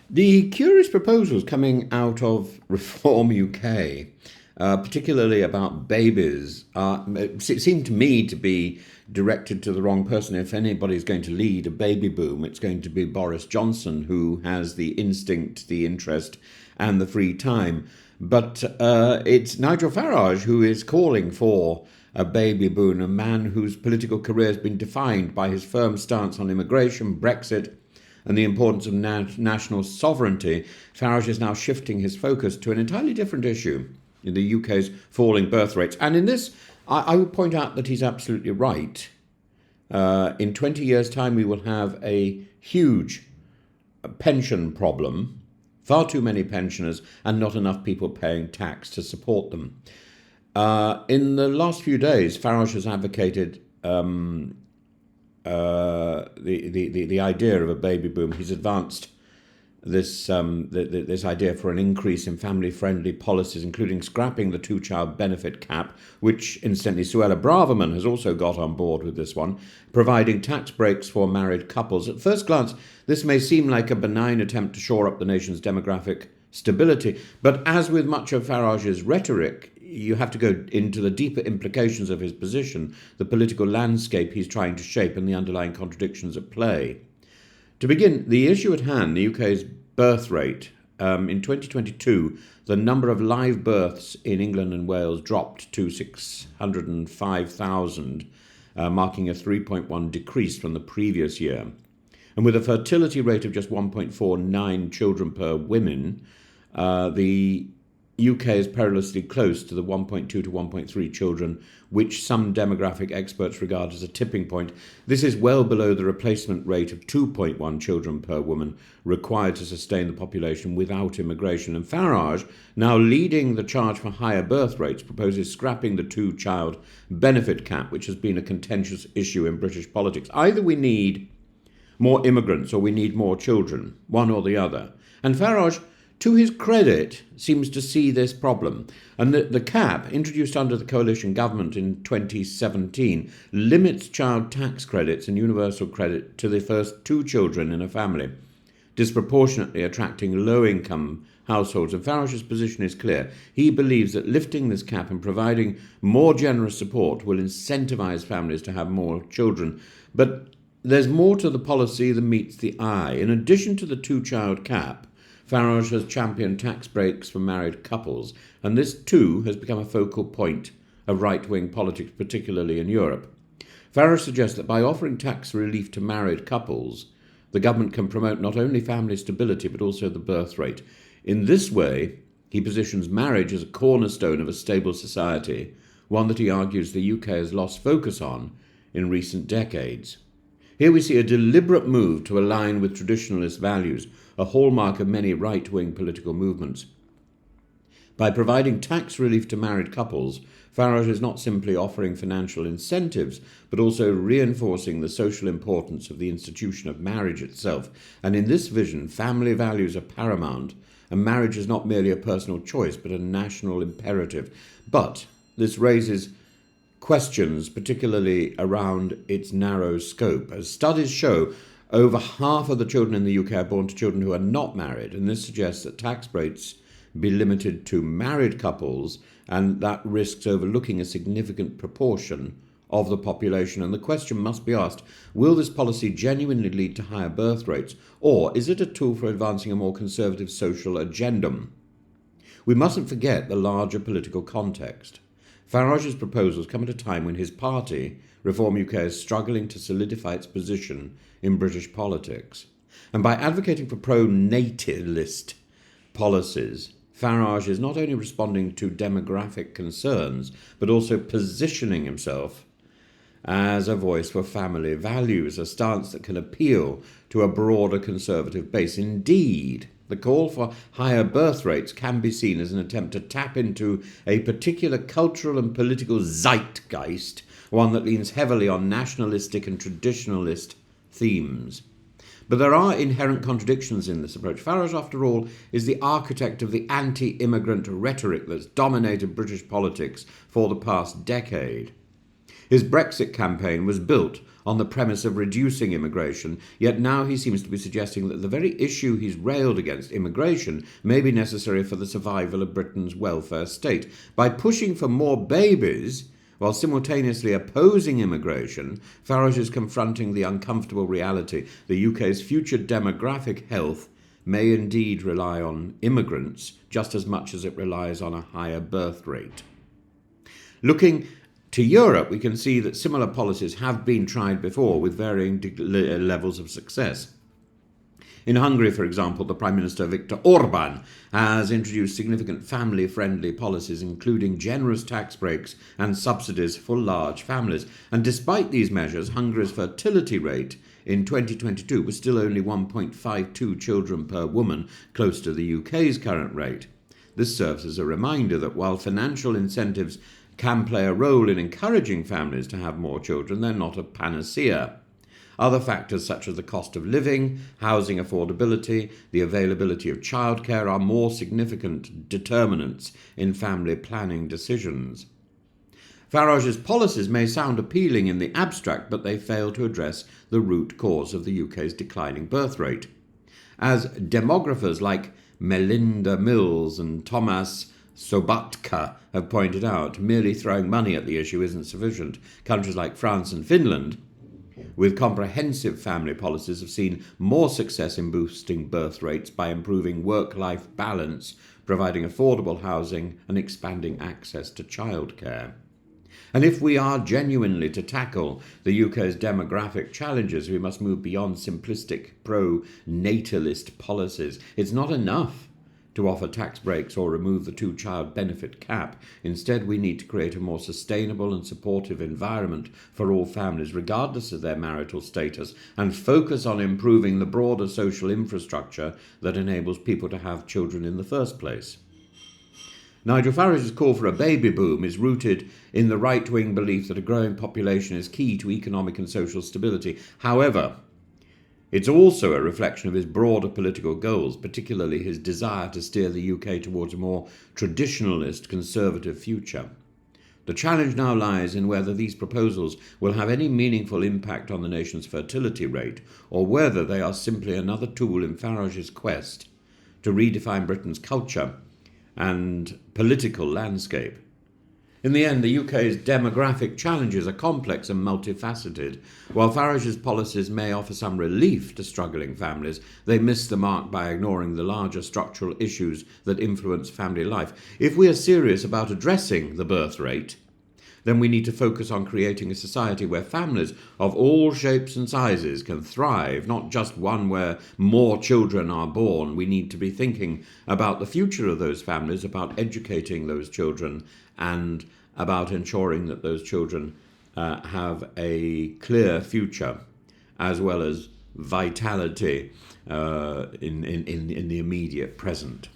The curious proposals coming out of Reform UK, particularly about babies, seem to me to be directed to the wrong person. If anybody's going to lead a baby boom, it's going to be Boris Johnson, who has the instinct, the interest, and the free time. But it's Nigel Farage who is calling for a baby boom, a man whose political career has been defined by his firm stance on immigration, Brexit, and the importance of national sovereignty. Farage is now shifting his focus to an entirely different issue in the UK's falling birth rates. And in this, I would point out that he's absolutely right. In 20 years' time, we will have a huge pension problem, far too many pensioners, and not enough people paying tax to support them. In the last few days, Farage has advocated the idea of a baby boom. He's advanced this this idea for an increase in family-friendly policies, including scrapping the two-child benefit cap, which, incidentally, Suella Braverman has also got on board with this one, providing tax breaks for married couples. At first glance, this may seem like a benign attempt to shore up the nation's demographic stability, but as with much of Farage's rhetoric, you have to go into the deeper implications of his position, the political landscape he's trying to shape, and the underlying contradictions at play. To begin, the issue at hand, the UK's birth rate. In 2022, the number of live births in England and Wales dropped to 605,000, marking a 3.1 decrease from the previous year. And with a fertility rate of just 1.49 children per woman, the UK is perilously close to the 1.2 to 1.3 children, which some demographic experts regard as a tipping point. This is well below the replacement rate of 2.1 children per woman required to sustain the population without immigration. And Farage, now leading the charge for higher birth rates, proposes scrapping the two-child benefit cap, which has been a contentious issue in British politics. Either we need more immigrants or we need more children, one or the other. And Farage, to his credit, seems to see this problem. And the cap, introduced under the coalition government in 2017, limits child tax credits and universal credit to the first two children in a family, disproportionately attracting low-income households. And Farage's position is clear. He believes that lifting this cap and providing more generous support will incentivise families to have more children. But there's more to the policy than meets the eye. In addition to the two-child cap, Farage has championed tax breaks for married couples, and this too has become a focal point of right-wing politics, particularly in Europe. Farage suggests that by offering tax relief to married couples, the government can promote not only family stability but also the birth rate. In this way, he positions marriage as a cornerstone of a stable society, one that he argues the UK has lost focus on in recent decades. Here we see a deliberate move to align with traditionalist values, a hallmark of many right-wing political movements. By providing tax relief to married couples, Farage is not simply offering financial incentives, but also reinforcing the social importance of the institution of marriage itself. And in this vision, family values are paramount, and marriage is not merely a personal choice, but a national imperative. But this raises questions, particularly around its narrow scope. As studies show, over half of the children in the UK are born to children who are not married, and this suggests that tax rates be limited to married couples, and that risks overlooking a significant proportion of the population. And the question must be asked, will this policy genuinely lead to higher birth rates, or is it a tool for advancing a more conservative social agenda? We mustn't forget the larger political context. Farage's proposals come at a time when his party, Reform UK, is struggling to solidify its position in British politics. And by advocating for pro-natalist policies, Farage is not only responding to demographic concerns, but also positioning himself as a voice for family values, a stance that can appeal to a broader conservative base. Indeed, the call for higher birth rates can be seen as an attempt to tap into a particular cultural and political zeitgeist, one that leans heavily on nationalistic and traditionalist themes. But there are inherent contradictions in this approach. Farage, after all, is the architect of the anti-immigrant rhetoric that's dominated British politics for the past decade. His Brexit campaign was built on the premise of reducing immigration, yet now he seems to be suggesting that the very issue he's railed against, immigration, may be necessary for the survival of Britain's welfare state. By pushing for more babies, while simultaneously opposing immigration, Farage is confronting the uncomfortable reality the UK's future demographic health may indeed rely on immigrants just as much as it relies on a higher birth rate. Looking to Europe, we can see that similar policies have been tried before with varying levels of success. In Hungary, for example, the Prime Minister Viktor Orban has introduced significant family-friendly policies, including generous tax breaks and subsidies for large families. And despite these measures, Hungary's fertility rate in 2022 was still only 1.52 children per woman, close to the UK's current rate. This serves as a reminder that while financial incentives can play a role in encouraging families to have more children, they're not a panacea. Other factors such as the cost of living, housing affordability, the availability of childcare are more significant determinants in family planning decisions. Farage's policies may sound appealing in the abstract, but they fail to address the root cause of the UK's declining birth rate. As demographers like Melinda Mills and Thomas Sobotka have pointed out, merely throwing money at the issue isn't sufficient. Countries like France and Finland, with comprehensive family policies, have seen more success in boosting birth rates by improving work-life balance, providing affordable housing and expanding access to childcare. And if we are genuinely to tackle the UK's demographic challenges, we must move beyond simplistic pro-natalist policies. It's not enough to offer tax breaks or remove the two-child benefit cap. Instead, we need to create a more sustainable and supportive environment for all families, regardless of their marital status, and focus on improving the broader social infrastructure that enables people to have children in the first place. Nigel Farage's call for a baby boom is rooted in the right-wing belief that a growing population is key to economic and social stability. However, it's also a reflection of his broader political goals, particularly his desire to steer the UK towards a more traditionalist, conservative future. The challenge now lies in whether these proposals will have any meaningful impact on the nation's fertility rate, or whether they are simply another tool in Farage's quest to redefine Britain's culture and political landscape. In the end, the UK's demographic challenges are complex and multifaceted. While Farage's policies may offer some relief to struggling families, they miss the mark by ignoring the larger structural issues that influence family life. If we are serious about addressing the birth rate, then we need to focus on creating a society where families of all shapes and sizes can thrive, not just one where more children are born. We need to be thinking about the future of those families, about educating those children, and about ensuring that those children have a clear future, as well as vitality in the immediate present.